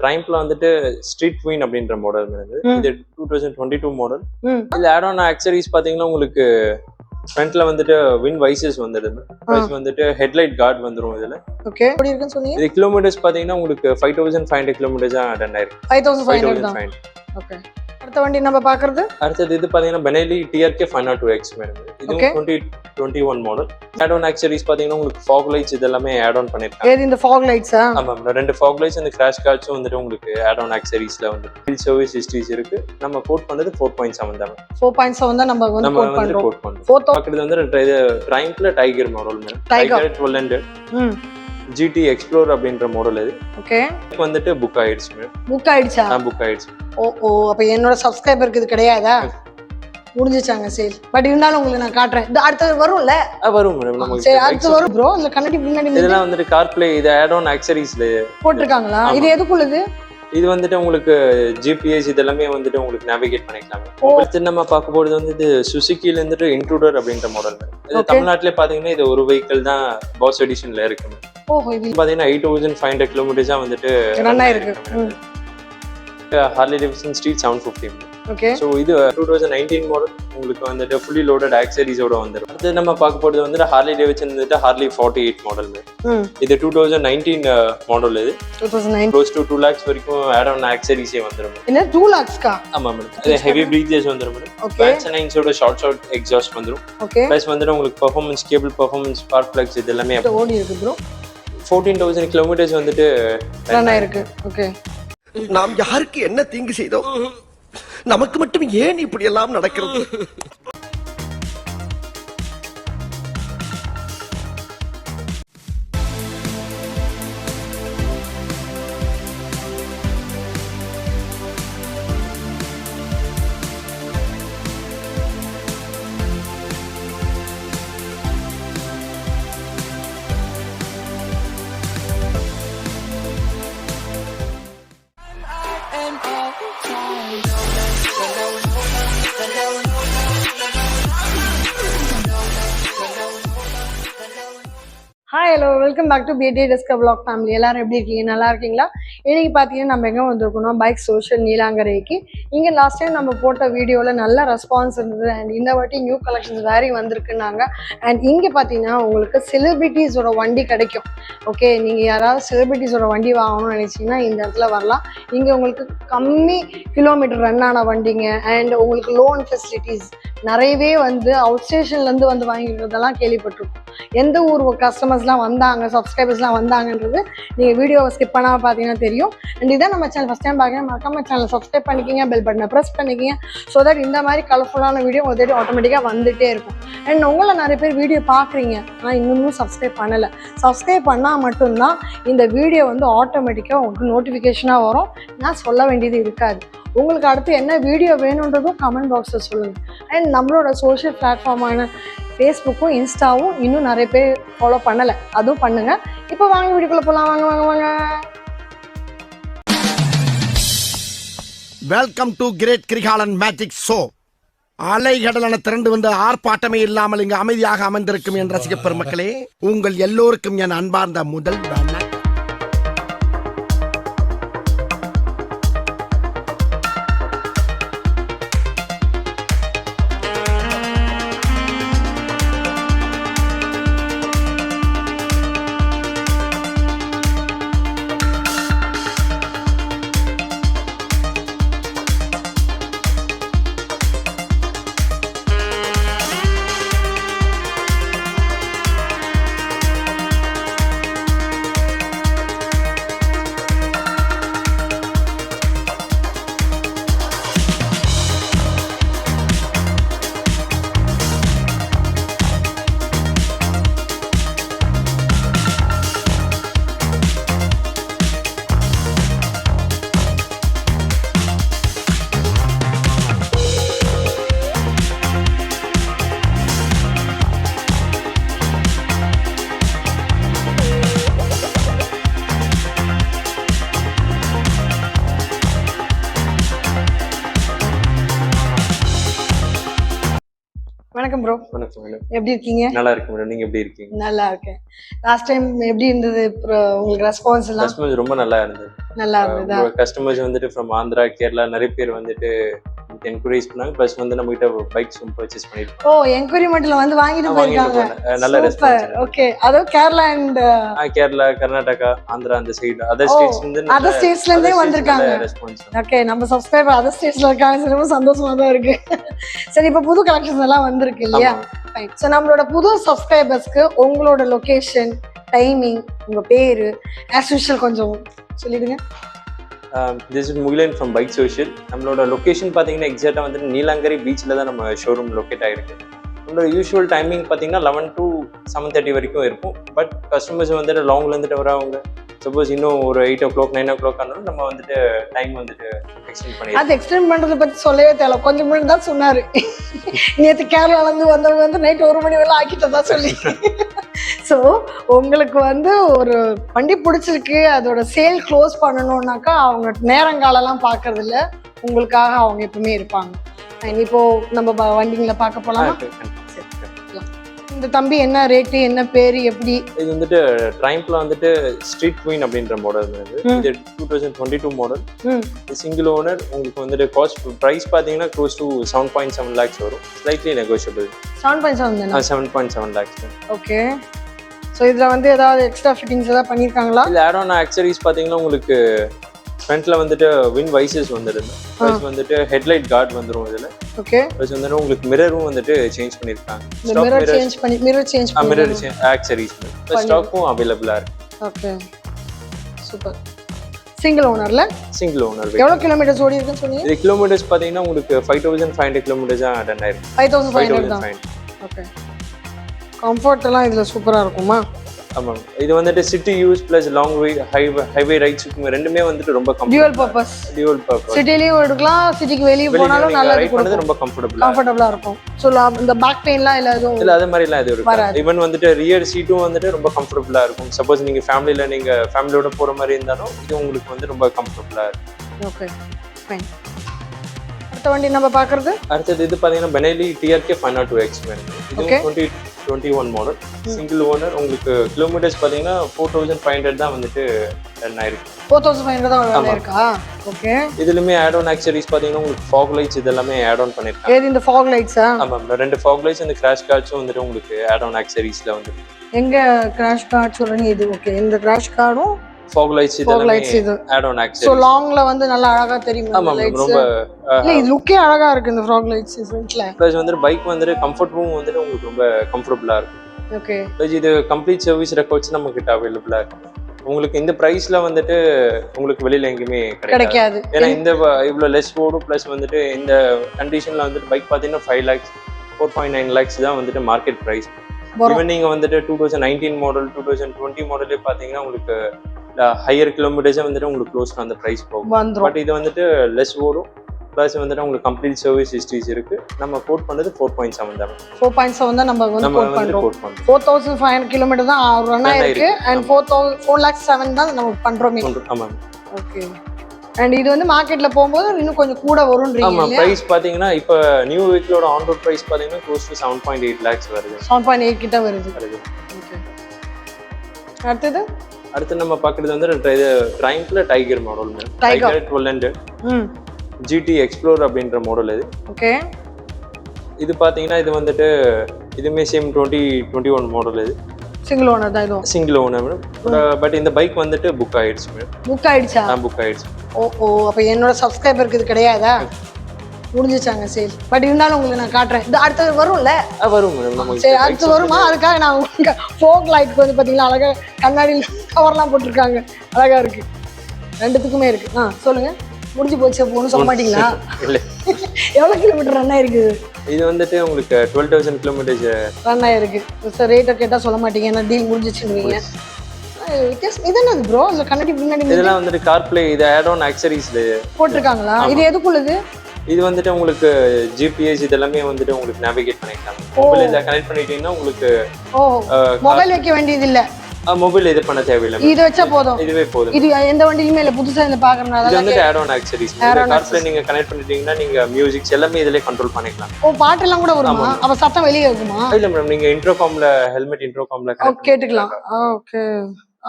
ட்ரைம்ப்ல வந்துட்டு street queen அப்படின்ற model இது 2022 மாடல். இதுல ஆட் ஆன் ஆக்சரிஸ் பாத்தீங்கன்னா உங்களுக்கு ஃப்ரண்ட்ல வந்துட்டு வின் வைசஸ் வந்துடுது. வைஸ் வந்துட்டு ஹெட்லைட் கார்டு வந்துரும் இதுல. ஓகே, எப்படி இருக்குன்னு சொன்னீங்க? இது கிலோமீட்டர்ஸ் பாத்தீங்கன்னா உங்களுக்கு 5500 கிலோமீட்டர்ஸ் ரன் ஆயிருக்கு. 5500 தான். ஓகே, அடுத்த வண்டி நம்ம பாக்குறது அடுத்தது இது பாத்தீங்கன்னா பெனலி டிஆர்கே 502X மேடம். இது 2021 மாடல். ஆட் ஆன் ஆக்சரிஸ் பாத்தீங்கன்னா உங்களுக்கு ஃபாக் லைட்ஸ் இதெல்லாம் ஆட் ஆன் பண்ணிருக்காங்க. ஏது இந்த ஃபாக் லைட்ஸா? ஆமா, ரெண்டு ஃபாக் லைட்ஸ் அந்த கிராஷ் கார்ட்ஸும் வந்துட்டு உங்களுக்கு ஆட் ஆன் ஆக்சரிஸ்ல வந்து ஃபீல்ட் சர்வீஸ் ஹிஸ்டரிஸ் இருக்கு. நம்ம கோட் பண்ணது 4.7 தான். 4.7 தான் நம்ம வந்து கோட் பண்றோம். பாக்குறது வந்து இது ட்ரைம்ப்ல tiger model madam. Tiger 1200 GT explore அப்படின்ற மாடல் இது. ஓகே, இதுக்கு வந்துட்டு புக் ஆயிடுச்சு மேடம். புக் ஆயிடுச்சா? புக் ஆயிடுச்சு. ஓ, அப்ப என்னோட சப்ஸ்கிரைபருக்கு இது கிடையாதா? முடிஞ்சிச்சாங்க சேல். பட் இருந்தாலும் உங்களுக்கு நான் காட்டுறேன். இது அடுத்து வரும்ல? வரும் மேடம். நமக்கு சரி, அடுத்து வரும் ப்ரோ. இந்த கண்ணாடி பின்னாடி இதெல்லாம் வந்துட்டு கார்ப்ளே இது ஆட் ஆன் ஆக்சரிஸ்ல போட்டுருக்காங்களா? இது எதுக்குள்ளது? இது வந்துட்டு உங்களுக்கு ஜிபிஎஸ் இதெல்லாமே வந்துட்டு உங்களுக்கு நேவிகேட் பண்ணிக்கலாம். அடுத்து நம்ம பார்க்க போறது வந்து இது சுசுகில இருந்துட்டு இன்ட்ரூடர் அப்படின்ற மாடல். இது தமிழ்நாட்டிலே பாத்தீங்கன்னா இது ஒரு வெஹிக்கிள் தான் பாஸ் எடிஷன்ல இருக்கு. ஓஹோ, இது பாத்தீங்கன்னா 8500 கிலோமீட்டர்ஸா வந்துட்டு ரன் ஆயிருக்கு. Harley Davidson street 750. Okay, so இது 2019 மாடல். உங்களுக்கு வந்துட்டு ஃபுல்லி லோடட் ஆக்சரிஸோட வந்துரும். அடுத்து நம்ம பார்க்க போறது வந்து ஹார்லி டேவிட்சன் வந்துட்டு ஹார்லி 48 மாடல். இது 2019 மாடல். இது 2009 க்ளோஸ் டு 2 lakhs வரைக்கும் ஆட் ஆன் ஆக்சரிஸே வந்துரும். என்ன 2 lakhs கா? ஆமா மேடம். இது ஹெவி பிரீத்தேஜ் வந்துரும் மேடம். ஃபேன்ஸ் 9 ஷார்ட் எக்ஸாஸ்ட் வந்துரும். ஓகே, ப்ளஸ் வந்துட்டு உங்களுக்கு performance cable performance spark plugs இது எல்லாமே ஓடி இருக்கு ப்ரோ. 14000 கிலோமீட்டர்ஸ் வந்துட்டு ரன் ஆயிருக்கு. ஓகே, நாம் யாருக்கு என்ன தீங்கு செய்தோம்? நமக்கு மட்டும் ஏன் இப்படி எல்லாம் நடக்கிறது? Hi, hello, welcome back to BAD discover vlog family. எல்லாரும் எப்படி இருக்கீங்க? நல்லா இருக்கீங்களா? இன்னைக்கு பார்த்தீங்கன்னா நம்ம எங்கே வந்திருக்கோம்? பைக் சோஷியல் நீலாங்கரைக்கு. இங்கே லாஸ்ட் டைம் நம்ம போட்ட வீடியோவில் நல்ல ரெஸ்பான்ஸ் இருந்தது. அண்ட் இந்த வாட்டி நியூ கலெக்ஷன்ஸ் வேறு வந்திருக்குன்னாங்க. அண்ட் இங்கே பார்த்தீங்கன்னா உங்களுக்கு செலிபிரிட்டிஸோட வண்டி கிடைக்கும். ஓகே, நீங்கள் யாராவது செலிபிரிட்டிஸோட வண்டி வாங்கணும்னு நினச்சிங்கன்னா இந்த இடத்துல வரலாம். இங்கே உங்களுக்கு கம்மி கிலோமீட்டர் ரன் ஆன வண்டிங்க அண்ட் உங்களுக்கு லோன் ஃபெசிலிட்டிஸ் நிறையவே வந்து அவுட் ஸ்டேஷன்லேருந்து வந்து வாங்கிக்கிறதெல்லாம் கேள்விப்பட்டிருக்கோம். எந்த ஊர் கஸ்டமர்ஸ்லாம் வந்தாங்க, சப்ஸ்கிரைபர்ஸ்லாம் வந்தாங்கன்றது நீங்கள் வீடியோவை ஸ்கிப் பண்ணாமல் பார்த்தீங்கன்னா தெரியும். அண்ட் இதான் நம்ம சேனல் ஃபஸ்ட் டைம் பார்க்க மறக்காம சேனல் சப்ஸ்கிரைப் பண்ணிக்கிங்க, பெல் பட்டனை ப்ரெஸ் பண்ணிக்கிங்க. ஸோ தட் இந்த மாதிரி கலர்ஃபுல்லான வீடியோ உங்கள் தேடி ஆட்டோமேட்டிக்காக வந்துகிட்டே இருக்கும். அண்ட் உங்களை நிறைய பேர் வீடியோ பார்க்குறீங்க, ஆனால் இன்னமும் சப்ஸ்கிரைப் பண்ணலை. சப்ஸ்கிரைப் பண்ணால் மட்டும்தான் இந்த வீடியோ வந்து ஆட்டோமேட்டிக்காக உங்களுக்கு நோட்டிஃபிகேஷனாக வரும். நான் சொல்ல வேண்டியது இருக்காது. உங்களுக்கு அடுத்து என்ன வீடியோ வேணுன்றதும் கமெண்ட் பாக்ஸில் சொல்லுங்கள். அண்ட் நம்மளோட சோஷியல் பிளாட்ஃபார்மான ஃபேஸ்புக்கும் இன்ஸ்டாவும் இன்னும் நிறைய பேர் ஃபாலோ பண்ணலை, அதுவும் பண்ணுங்கள். இப்போ வாங்க வீடியோக்குள்ளே போகலாம். வாங்க வாங்க வாங்க. Welcome to great Kirikalan magic show. அலைகடலான திரண்டு வந்து ஆர்ப்பாட்டமே இல்லாமல் இங்கு அமைதியாக அமர்ந்திருக்கும் என் ரசிக பெருமக்களே, உங்கள் எல்லோருக்கும் என் அன்பார்ந்த முதல் வணக்கம். வணக்கம் ப்ரோ. வணக்கம் மேடம். எப்படி இருக்கீங்க? நல்லா இருக்கு மேடம். நீங்க எப்படி இருக்கீங்க? நல்லா இருக்கேன். லாஸ்ட் டைம் எப்படி இருந்தது உங்களுக்கு ரெஸ்பான்ஸ் எல்லாம்? கஸ்டமர்ஸ் ரொம்ப நல்லா இருந்தது. நல்லா இருந்ததா? கஸ்டமர்ஸ் வந்துட்டு ஃப்ரம் ஆந்திரா, கேரளா நிறைய பேர் வந்துட்டு என்கொயரிஸ் பண்ணாங்க. ப்ளஸ் வந்து நம்ம கிட்ட பைக்ஸ் பர்ச்சேஸ் பண்ணிருக்கோம். ஓ, என்கொயரிமெண்ட்ல வந்து வாங்கிட்டு போயிருக்காங்க. நல்ல ரெஸ்பான்ஸ். ஓகே. அதோ கேரளா அண்ட் கேரளா, கர்நாடகா, ஆந்திரா அந்த சைடு அதர் ஸ்டேட்ஸ்ல இருந்து அதர் ஸ்டேட்ஸ்ல இருந்தே வந்திருக்காங்க. ரெஸ்பான்ஸ். ஓகே, நம்ம சப்ஸ்கிரைபர் அதர் ஸ்டேட்ஸ்ல இருக்காங்க. ரொம்ப சந்தோஷமா தான் இருக்கு. சரி, இப்போ புது கலெக்ஷன்ஸ் எல்லாம் வந்திருக்கு இல்லையா? ஃபைன். ஸோ நம்மளோட புது சப்ஸ்கிரைபர்ஸ்க்கு உங்களோட லொகேஷன், டைமிங், உங்க பேரு ஆஸ் யூஷுவல் கொஞ்சம் சொல்லிடுங்க. This is Mugilan from bike social. நம்மளோட லொக்கேஷன் பார்த்தீங்கன்னா எக்ஸாக்டாக வந்துட்டு நீலாங்கரை பீச்சில் தான் நம்ம ஷோரூம் லொக்கேட் ஆகிருக்கு. நம்மளோட யூஷுவல் டைமிங் பார்த்தீங்கன்னா 11 to 7:30 வரைக்கும் இருக்கும். பட் கஸ்டமர்ஸ் வந்துட்டு லாங்ல இருந்துட்டு வரவங்க சப்போஸ் இன்னும் ஒரு 8 o'clock 9 o'clock ஆனாலும் நம்ம வந்துட்டு டைம் வந்துட்டு எக்ஸ்டெண்ட் பண்ணி அது எக்ஸ்டெண்ட் பண்றதை பத்தி சொல்லவே தேவை. கொஞ்சம் முன்னாடி தான் சொன்னாரு, நேற்று கேரளால இருந்து வந்தவங்க வந்து நைட் 1 மணி வரை ஆக்கிட்டதா சொல்லி. ஸோ உங்களுக்கு வந்து ஒரு வண்டி பிடிச்சிருக்கு, அதோட சேல் க்ளோஸ் பண்ணணும்னாக்கா அவங்க நேரங்காலெல்லாம் பார்க்கறது இல்லை, உங்களுக்காக அவங்க எப்பவுமே இருப்பாங்க. இப்போ நம்ம வண்டிங்களை பார்க்க போலாமா? இந்த தம்பி என்ன ரேட்டு, என்ன பேரு, எப்படி? இது வந்துட்டு ட்ரைம்ப்ல வந்துட்டு ஸ்ட்ரீட் குயின் அப்படின்ற மாடல் இது 2022 மாடல். Single owner. உங்களுக்கு வந்துட்டு காஸ்ட் பிரைஸ் பாத்தீங்கன்னா க்ளோஸ் டு 7.7 lakhs வரும். Slightly negotiable. 7.7 7.7 lakhs. Okay. So இதுல வந்து ஏதாவது எக்ஸ்ட்ரா ஃபிட்டிங்ஸ் ஏதாவது பண்ணியிருக்காங்களா? இல்லை, ஆட் ஆன் ஆக்சரிஸ் பாத்தீங்கன்னா உங்களுக்கு ஃப்ரண்ட்ல வந்துட்டு வின் வைசஸ் வந்துடுது. ப்ளஸ் வந்துட்டு ஹெட்லைட் கார்டு வந்துடும் இதுல. ஓகே. ப்ளஸ் வந்துட்டு உங்களுக்கு மிரரும் வந்துட்டு சேஞ்ச் பண்ணிருக்காங்க. மிரர் ஆக்சரிஸ் ஸ்டாக்கும் அவைலபிளா இருக்கு. Okay, super. சிங்கிள் ஓனர்ல? Single owner. எவ்வளவு கிலோமீட்டர்ஸ் ஓடி இருக்குன்னு சொன்னீங்க? இது கிலோமீட்டர்ஸ் பாத்தீங்கன்னா உங்களுக்கு 5500 கிலோமீட்டர்ஸ் தான் ரன் ஆயிருக்கு. 5500 தான். ஓகே. கம்ஃபர்ட் எல்லாம் இதுல சூப்பரா இருக்குமா? ஆமாம். இது வந்துட்டு city use plus long way highway rides ரெண்டுமே வந்துட்டு ரொம்ப டியூவல் பர்பஸ். சிட்டிலயும் எடுக்கலாம், சிட்டிக்கு வெளிய போனாலும் நல்லா இருக்கும். ரொம்ப கம்ஃபர்ட்டபிளா இருக்கும். சோ இந்த பேக் பெயின்லாம் இல்ல எதுவும் இல்ல, அது மாதிரி எல்லாம் எதுவும் இருக்காது. ஈவன் வந்துட்டு ரியர் சீட்டும் வந்துட்டு ரொம்ப கம்ஃபர்ட்டபிளா இருக்கும். சப்போஸ் நீங்க ஃபேமிலியோட போற மாதிரி இருந்தாலும் இது உங்களுக்கு வந்து ரொம்ப கம்ஃபர்ட்டபிளா இருக்கும். Okay, fine. அடுத்த வண்டி நம்ம பார்க்கிறது அடுத்தது இது பாத்தீங்கன்னா பெனேலி டிஆர்கே 502X வேணும். இது 2021 மாடல். Single owner. உங்களுக்கு கிலோமீட்டர்ஸ் பாத்தீங்கன்னா 4500 தான் வந்துட்டு ரன் ஆயிருக்கு. 4500 தான் ரன் ஆயிருக்கா? ஓகே. இதுலயுமே ஆட் ஆன் ஆக்சரிஸ் பாத்தீங்கன்னா உங்களுக்கு ஃபாக் லைட்ஸ் இதெல்லாமே ஆட் ஆன் பண்ணிருக்காங்க. ஏது இந்த ஃபாக் லைட்ஸா? ஆமா, 2 ஃபாக் லைட்ஸ் அந்த கிராஷ் கார்ட்ஸும் வந்துட்டு உங்களுக்கு ஆட் ஆன் ஆக்சரிஸ்ல வந்துருக்கு. எங்க கிராஷ் கார்ட் சொல்றீங்க? இது ஓகே. இந்த கிராஷ் கார்டும் fog lights இதெல்லாம் add on accessories. சோ லாங்ல வந்து நல்லா அழகா தெரியும். ஆமா, ரொம்ப இல்ல இது லுக்கே அழகா இருக்கு இந்த fog lights ஃப்ரண்ட்ல. ப்ளஸ் வந்து பைக் வந்து கம்ஃபர்ட் ரூம் வந்து உங்களுக்கு ரொம்ப கம்ஃபர்ட்டபிளா இருக்கு. ஓகே. ப்ளஸ் இது கம்ப்ளீட் சர்வீஸ் ரெக்கார்ட்ஸ் நம்ம கிட்ட அவேலபிளா இருக்கு. உங்களுக்கு இந்த பிரைஸ்ல வந்துட்டு உங்களுக்கு வெளியில எங்கேயுமே கிடைக்காது. ஏன்னா இந்த இவ்வளவு லெஸ் ஓடும். ப்ளஸ் வந்துட்டு இந்த கண்டிஷன்ல வந்துட்டு பைக் பாத்தீங்கன்னா 5 lakhs 4.9 lakhs தான் வந்துட்டு மார்க்கெட் பிரைஸ். ஈவன் நீங்க வந்துட்டு 2019 மாடல் 2020 மாடலே பாத்தீங்கன்னா உங்களுக்கு ஹையர் கிலோமீட்டர்ஸே வந்துட்டு உங்களுக்கு க்ளோஸ் அந்த பிரைஸ் போகும். பட் இது வந்துட்டு லெஸ் ஓடும். ப்ளஸ் வந்துட்டு உங்களுக்கு கம்ப்ளீட் சர்வீஸ் ஹிஸ்டரிஸ் இருக்கு. நம்ம கோட் பண்ணது 4.7 தான். 4.7 தான் நம்ம வந்து கோட் பண்றோம். 4500 கிலோமீட்டர் தான் ரன் ஆயிருக்கு. அண்ட் 4 lakhs 7 தான் நம்ம பண்றோமே. ஆமா. ஓகே. அண்ட் இது வந்து மார்க்கெட்ல போகும்போது இன்னும் கொஞ்சம் கூட வரும்ன்றீங்க. ஆமா, பிரைஸ் பாத்தீங்கன்னா இப்போ நியூ வெஹிக்கிளோட ஆன் ரோட் பிரைஸ் பாத்தீங்கன்னா க்ளோஸ் டு 7.8 lakhs வருது. 7.8 கிட்ட வருது. ஓகே. அடுத்து நம்ம பாக்குறது வந்து இது ட்ரைம்ப்ல tiger model. Tiger 1200 GT explore அப்படின்ற மாடல் இது. ஓகே. இது பாத்தீங்கன்னா இது வந்துட்டு இதுமே சேம் 2021 மாடல். இது சிங்கிள் ஓனர் தான். இதுவும் சிங்கிள் ஓனர் மேடம். பட் இந்த பைக் வந்துட்டு புக் ஆயிடுச்சு மேடம். புக் ஆயிடுச்சா? புக் ஆயிடுச்சு. ஓ, அப்ப என்னோட சப்ஸ்கிரைபருக்கு இது கிடையாதா? முடிஞ்சிச்சாங்க சேல். பட் இருந்தாலும் உங்களுக்கு நான் காட்டுறேன். இது அடுத்து வரும்ல? வரும் மேடம். சரி, அடுத்து வருமா? அதுக்காக நான் உங்களுக்கு ஃபோக் லைட் வந்து பாத்தீங்கன்னா அழகா கண்ணாடியில் கவர்லாம் போட்டிருக்காங்க. அழகா இருக்கு. ரெண்டுத்துக்குமே இருக்கு. சொல்லுங்க. முடிஞ்சு போச்சு. ஒன்றும் சொல்ல மாட்டீங்களா? இல்லை. எவ்வளவு கிலோமீட்டர் ரன் ஆயிருக்கு? இது வந்துட்டு உங்களுக்கு 12,000 கிலோமீட்டர்ஸ் ரன் ஆயிருக்கு. சார் ரேட்டை கேட்டால் சொல்ல மாட்டீங்க. ஏன்னா டீல் முடிஞ்சிச்சுருவீங்க. இது என்னது ப்ரோ? இந்த கண்ணாடி பின்னாடி இதெல்லாம் வந்துட்டு கார்ப்ளே இது ஆட் ஆன் ஆக்சரிஸ்ல போட்டிருக்காங்களா? இது எதுக்குள்ளது? இது வந்துட்டு உங்களுக்கு ஜிபிஎஸ் இதெல்லாமே வந்துட்டு உங்களுக்கு நேவிகேட் பண்ணிக்கலாம். மொபைல் இத கனெக்ட் பண்ணிட்டீங்கன்னா உங்களுக்கு மொபைல் வைக்க வேண்டியது இல்ல. மொபைல் இது பண்ண தேவையில்லை madam. இது வச்சா போதும். இதுவே போதும். இது எந்த வண்டியிலுமே இல்ல, புதுசா இந்த பாக்குறனால இது வந்துட்டு ஆட் ஆன் ஆக்சரிஸ். இந்த கார்ல நீங்க கனெக்ட் பண்ணிட்டீங்கன்னா நீங்க மியூசிக்ஸ் எல்லாமே இதிலே கண்ட்ரோல் பண்ணிக்கலாம். ஓ, பாட்டெல்லாம் கூட வருமா? அப்ப சத்தம் வெளியே இருக்குமா? இல்ல மேடம், நீங்க இன்டர்காம்ல ஹெல்மெட் இன்டர்காம்ல கேட்டுக்கலாம். ஓகே,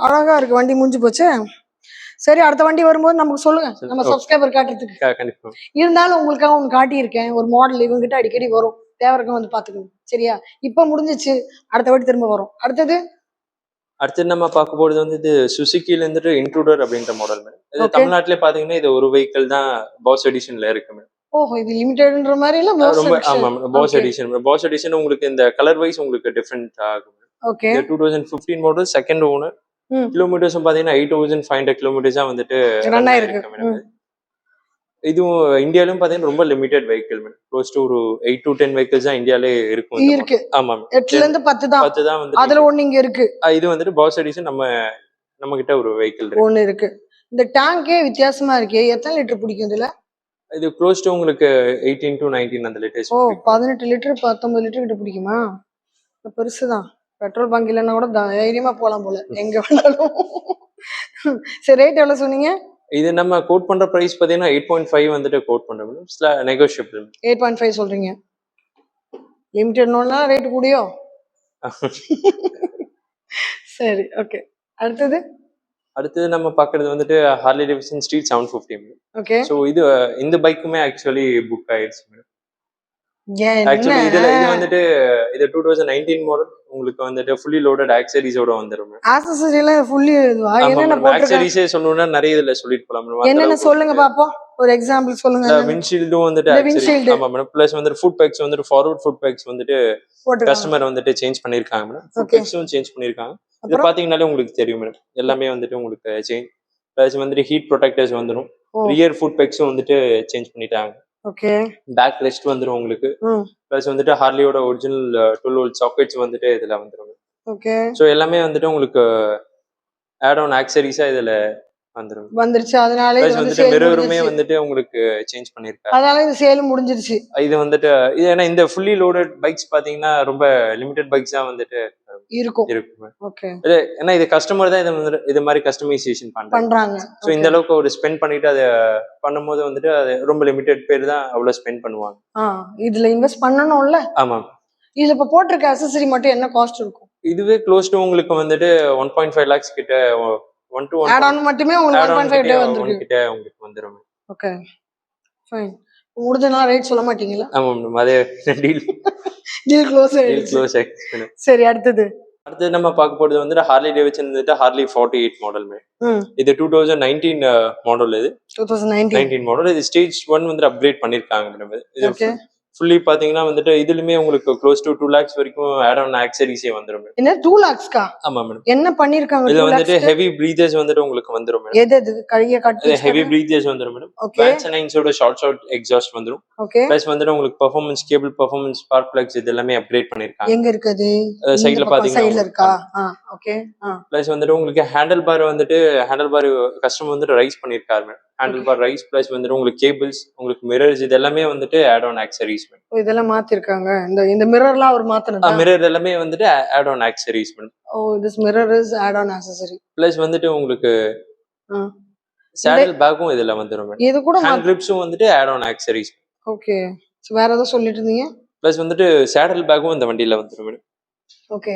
அழகா இருக்கு வண்டி. முடிஞ்சு போச்சு. சரி, அடுத்த வண்டி வரும்போது நமக்கு சொல்லுங்க, நம்ம சப்ஸ்கிரைபர் காட்டுறதுக்கு. கண்டிப்பா. இருந்தாலும் உங்களுக்காக ஒன்று காட்டியிருக்கேன், ஒரு மாடல் இவங்ககிட்ட அடிக்கடி வரும், தேவருக்கும் வந்து பாத்துக்கணும். சரியா? இப்ப முடிஞ்சிச்சு, அடுத்த வாட்டி திரும்ப வரும். அடுத்து நம்ம பார்க்க போறது வந்து இது சுசுகில இருந்துட்டு இன்ட்ரூடர் அப்படின்ற மாடல் மேடம். இது தமிழ்நாட்டிலே பாத்தீங்கன்னா இது ஒரு வெஹிக்கிள் தான் பாஸ் எடிஷன்ல இருக்கு மேடம். ஓஹோ, இது லிமிடெட்ன்ற மாதிரி இல்ல ரொம்ப ஆமா பாஸ் எடிஷன். பாஸ் எடிஷன் உங்களுக்கு இந்த கலர் வைஸ் உங்களுக்கு டிஃபரெண்ட் ஆகும். Okay, 2015 model, second owner. கிலோமீட்டர்ஸும் பாத்தீங்கன்னா 8500 கிலோமீட்டர்ஸா வந்துட்டு ரன் ஆயிருக்கு மேடம். இதுவும் இந்தியாலயும் பாத்தீங்கன்னா ரொம்ப limited vehicle madam. Close to ஒரு 8 to 10 வெஹிக்கிள்ஸ் தான் இந்தியாலே இருக்கு. ஆமா, 8ல இருந்து 10 தான். 10 தான் வந்து அதுல ஒண்ணு இங்க இருக்கு. இது வந்துட்டு பாஸ் எடிஷன். நம்ம கிட்ட ஒரு வெஹிக்கிள் ஒண்ணு இருக்கு. இந்த டேங்கே வித்தியாசமா இருக்கு. எத்தனை லிட்டர் பிடிக்கும் இதுல? இது க்ளோஸ் டு உங்களுக்கு 18 to 19 அந்த லிட்டர்ஸ். ஓ, 18 லிட்டர் 19 லிட்டர் கிட்ட பிடிக்குமா? பெருசுதான். பெட்ரோல் பங்க் இல்லைன்னா கூட தைரியமா போலாம் போல எங்க வேணாலும். சரி, ரேட் எவ்வளவு சொன்னீங்க? இது நம்ம கோட் பண்ற பிரைஸ் பாத்தீங்கன்னா 8.5 வந்துட்டு கோட் பண்றோம். நெகோஷியபிள். 8.5 சொல்றீங்க. லிமிடெட் நோனா ரேட் கூடியோ? சரி, ஓகே. அடுத்தது நம்ம பாக்குறது வந்துட்டு Harley Davidson street 750. Okay. So இந்த பைக்குமே ஆக்சுவலி புக் ஆயிடுச்சு மேடம். ஏன் ஆக்சுவலி இது வந்துட்டு இது 2019 மாடல். உங்களுக்கு வந்துட்டு ஃபுல்லி லோடட் ஆக்சரிஸோட வந்துரும். ஆக்சஸரி எல்லாம் ஃபுல்லி இதுவா? என்னென்ன போட்டுருக்காங்க? ஆக்சரிஸே சொல்லணும்னா நிறைய இதுல சொல்லிட்டு போலாம் மேடம். என்னென்ன சொல்லுங்க பாப்போம், ஒரு எக்ஸாம்பிள் சொல்லுங்க. விண்ட்ஷீல்டும் வந்துட்டு ஆக்சரி. ஆமா மேடம். ப்ளஸ் வந்துட்டு ஃபுட் பேக்ஸ் வந்துட்டு ஃபார்வர்ட் ஃபுட் பேக்ஸ் வந்துட்டு கஸ்டமர் வந்துட்டு சேஞ்ச் பண்ணிருக்காங்க மேடம். ஃபுட் பேக்ஸும் சேஞ்ச் பண்ணிருக்காங்க. இது பாத்தீங்கன்னாலே உங்களுக்கு தெரியும் மேடம். எல்லாமே வந்துட்டு உங்களுக்கு சேஞ்ச். ப்ளஸ் வந்துட்டு ஹீட் ப்ரொடெக்டர்ஸ் வந்துரும். ரியர் ஃபுட் பேக்ஸும் வந்துட்டு சேஞ்ச் பண்ணிட்டாங்க. ஓகே. பேக் ரெஸ்ட் வந்துரும் உங்களுக்கு. ப்ளஸ் வந்துட்டு ஹார்லியோட ஒரிஜினல் 12 வோல்ட் சாக்கெட்ஸ் வந்துட்டு இதுல வந்துரும். ஓகே. சோ எல்லாமே வந்துட்டு உங்களுக்கு ஆட் ஆன் ஆக்சரிஸா இதுல வந்துருச்சு. அதனால இது வந்துட்டு மிரருமே வந்துட்டு உங்களுக்கு சேஞ்ச் பண்ணிருக்காங்க. அதனால இது சேல் முடிஞ்சிருச்சு. இது வந்துட்டு ஏன்னா இந்த ஃபுல்லி லோடட் பைக்ஸ் பாத்தீங்கன்னா ரொம்ப லிமிடெட் பைக்ஸா வந்துட்டு இருக்கும். ஓகே. ஏன்னா இது கஸ்டமர் தான் இது மாதிரி கஸ்டமைசேஷன் பண்றாங்க. சோ இந்த அளவுக்கு ஒரு ஸ்பெண்ட் பண்ணிட்டு அதை பண்ணும்போது வந்துட்டு அது ரொம்ப லிமிடெட் பேர் தான் அவ்வளவு ஸ்பெண்ட் பண்ணுவாங்க. இதுல இன்வெஸ்ட் பண்ணணும்ல. ஆமா. இதுல இப்ப போட்டிருக்க அக்சஸரி மட்டும் என்ன காஸ்ட் இருக்கும்? இதுவே க்ளோஸ் டு உங்களுக்கு வந்துட்டு 1.5 lakhs கிட்ட 1 to 1 ஆட் ஆன் மட்டுமே உங்களுக்கு 1.5 டே வந்திருக்கு கிட்ட உங்களுக்கு வந்துரும். Okay, fine. முடிஞ்சனா ரேட் சொல்ல மாட்டீங்களா? ஆமா மேம், அதே டீல் க்ளோஸ் ஆயிடுச்சு. சரி, அடுத்து நம்ம பார்க்க போறது வந்து ஹார்லி டேவிட்சன் வந்துட்டு ஹார்லி 48 மாடல் மேம். இது 2019 மாடல். இது 2019 மாடல். இது ஸ்டேஜ் 1 வந்து அப்கிரேட் பண்ணிருக்காங்க மேடம். இது ஃபுல்லி பாத்தீங்கன்னா வந்துட்டு இதுலயுமே உங்களுக்கு க்ளோஸ் டு 2 lakhs வரைக்கும் ஆட் ஆன் ஆக்சரிஸே வந்துரும். என்ன 2 lakhsக்கா? ஆமா மேடம். என்ன பண்ணிருக்காங்க? இதுல வந்துட்டு ஹெவி பிரீத்தர்ஸ் வந்துட்டு உங்களுக்கு வந்துரும் மேடம். எது கைய கட்டி ஹெவி பிரீத்தர்ஸ் வந்துரும் மேடம். வேன்சனைன்ஸோட ஷார்ட் எக்ஸாஸ்ட் வந்துரும். ஓகே. ப்ளஸ் வந்துட்டு உங்களுக்கு performance cable, performance spark plugs இது எல்லாமே அப்கிரேட் பண்ணிருக்காங்க. எங்க இருக்குது? சைடுல பாத்தீங்கன்னா சைடுல இருக்கா? ஓகே. ப்ளஸ் வந்துட்டு உங்களுக்கு ஹேண்டில் பார் கஸ்டமர் வந்துட்டு ரைஸ் பண்ணிருக்காரு madam. Handle bar raise. Plus வந்துட்டு உங்களுக்கு கேபிள்ஸ், உங்களுக்கு மிரர்ஸ் இது எல்லாமே வந்துட்டு ஆட் ஆன் ஆக்சரிஸ். இதெல்லாம் மாத்திருக்காங்க. இந்த மிரர்லாம் அவர் மாத்துனதா? மிரர் எல்லாமே வந்துட்டு add on accessories madam. this mirror is add on accessory. Plus வந்துட்டு உங்களுக்கு சாடல் பேக்கும் இதுல வந்துரும் மேடம். இது கூட ஹேண்ட் கிரிப்ஸும் வந்துட்டு add on accessories. Okay. So வேற ஏதோ சொல்லிட்டு இருந்தீங்க? ப்ளஸ் வந்துட்டு சாடல் பேக்கும் இந்த வண்டியில வந்துரும் மேடம். ஓகே.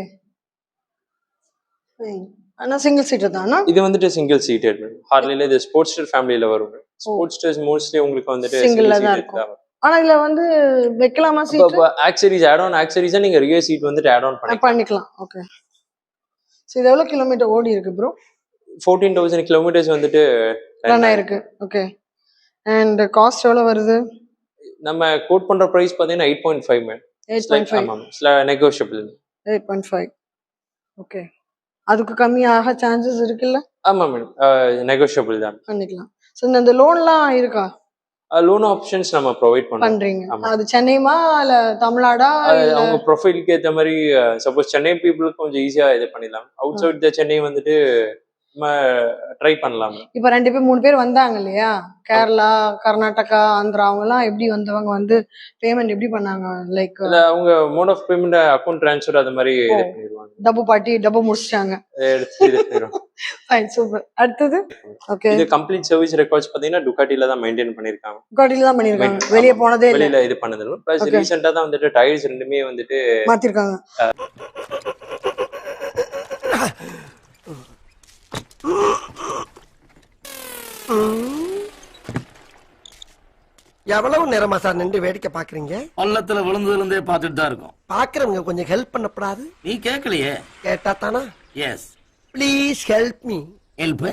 ஆனா சிங்கிள் சீட்டர் தானா? இது வந்துட்டு சிங்கிள் சீட்டட் மேடம். ஹார்லில இது ஸ்போர்ட்ஸ்டர் ஃபேமிலில வரும் மேடம். ஸ்போர்ட்ஸ்டர்ஸ் மோஸ்ட்லி உங்களுக்கு வந்துட்டு சிங்கிள் தான் இருக்கும். ஆனா இதுல வந்து வைக்கலாமா சீட்? ஆக்சரிஸ் ஆட் ஆன் ஆக்சரிஸா நீங்க ரியர் சீட் வந்துட்டு ஆட் ஆன் பண்ணிக்கலாம். ஓகே. சோ இது எவ்வளவு கிலோமீட்டர் ஓடி இருக்கு ப்ரோ? 14,000 kilometers வந்துட்டு ரன் ஆயிருக்கு. ஓகே. அண்ட் காஸ்ட் எவ்வளவு வருது? நம்ம கோட் பண்ற பிரைஸ் பாத்தீங்கன்னா 8.5 மேடம். 8.5. ஆமா, நெகோஷியபிள். 8.5. ஓகே. அதுக்கு கம்மி ஆக சான்சஸ் இருக்குல்ல? ஆமா மேடம், நெகோஷியபிள் தான் பண்ணிக்கலாம். சோ இந்த லோன்லாம் இருக்கா? லோன் ஆப்ஷன்ஸ் நம்ம ப்ரொவைட் பண்றீங்க. அது சென்னைமா இல்ல தமிழ்நாடா? அவங்க ப்ரொஃபைலுக்கு ஏத்த மாதிரி சப்போஸ் சென்னை பீப்புளுக்கு கொஞ்சம் ஈஸியா இது பண்ணிடலாம். அவுட் சைட் த சென்னை வந்துட்டு நம்ம ட்ரை பண்ணலாம். இப்ப 2 பேர் 3 பேர் வந்தாங்க இல்லையா? கேரளா, கர்நாடகா, ஆந்திரா அவங்கலாம் எப்படி வந்தவங்க வந்து பேமெண்ட் எப்படி பண்ணாங்க? லைக் இல்ல அவங்க mode of payment account transfer அது மாதிரி ஓ. இது பண்ணிடுவாங்க. டப்பு பாட்டி டப்பு முடிச்சிட்டாங்க. எடுத்து இது பண்ணிடுவாங்க. Fine super. அடுத்தது? ஓகே. இது கம்ப்ளீட் சர்வீஸ் ரெக்கார்ட்ஸ் பாத்தீங்கன்னா டுகாட்டில தான் மெயின்டைன் பண்ணிருக்காங்க. குவாட்டில தான் பண்ணிருக்காங்க. வெளிய போனதே இல்ல. வெளியில இது பண்ணது. Plus Okay. ரீசெண்டா தான் வந்துட்டு டயர்ஸ் ரெண்டுமே வந்துட்டு மாத்திருக்காங்க. எவ்வளவு நேரமா சார் நின்று வேடிக்கை பாக்குறீங்க? பள்ளத்துல விழுந்ததுல இருந்தே பார்த்துட்டு தான் இருக்கோம். பாக்குறவங்க கொஞ்சம் ஹெல்ப் பண்ணப்படாது? நீ கேட்கலையே. கேட்டா தானா? Yes. Please help me. Help